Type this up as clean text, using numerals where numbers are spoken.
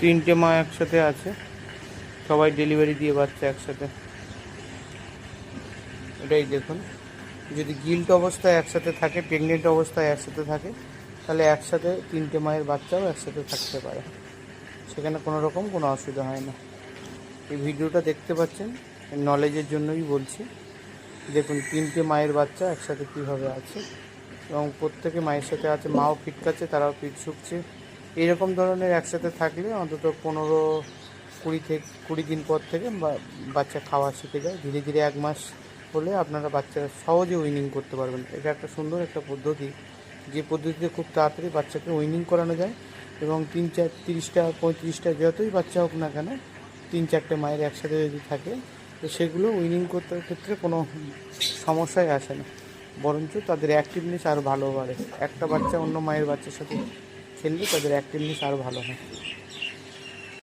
তিনটে মা একসাথে আছে, সবাই ডেলিভারি দিয়ে বাচ্চা একসাথে। এটাই দেখুন, যদি গিল্ট অবস্থায় একসাথে থাকে, প্রেগনেন্ট অবস্থায় একসাথে থাকে, তাহলে একসাথে তিনটে মায়ের বাচ্চাও একসাথে থাকতে পারে, সেখানে কোনো রকম কোনো অসুবিধা হয় না। এই ভিডিওটা দেখতে পাচ্ছেন, নলেজের জন্যই বলছি। দেখুন তিনটে মায়ের বাচ্চা একসাথে কীভাবে আছে, এবং প্রত্যেকে মায়ের সাথে আছে, মাও পিঠ খাচ্ছে, তারাও পিঠ শুকছে। এইরকম ধরনের একসাথে থাকলে অন্তত 15-20 দিন পর থেকে বাচ্চা খাওয়া শিখে যায়। ধীরে ধীরে 1 মাস হলে আপনারা বাচ্চা সহজে উইনিং করতে পারবেন। এটা একটা সুন্দর একটা পদ্ধতি, যে পদ্ধতিতে খুব তাড়াতাড়ি বাচ্চাকে উইনিং করানো যায়, এবং 30টা 35টা যতই বাচ্চা হোক না কেন, 3-4টে মায়ের একসাথে যদি থাকে, তো সেগুলো উইনিং করতে ক্ষেত্রে কোনো সমস্যাই আসে না, বরঞ্চ তাদের অ্যাক্টিভনেস আরও ভালো বাড়ে। একটা বাচ্চা অন্য মায়ের বাচ্চার সাথে খেললে তাদের অ্যাক্টিভনেস আরও ভালো হয়।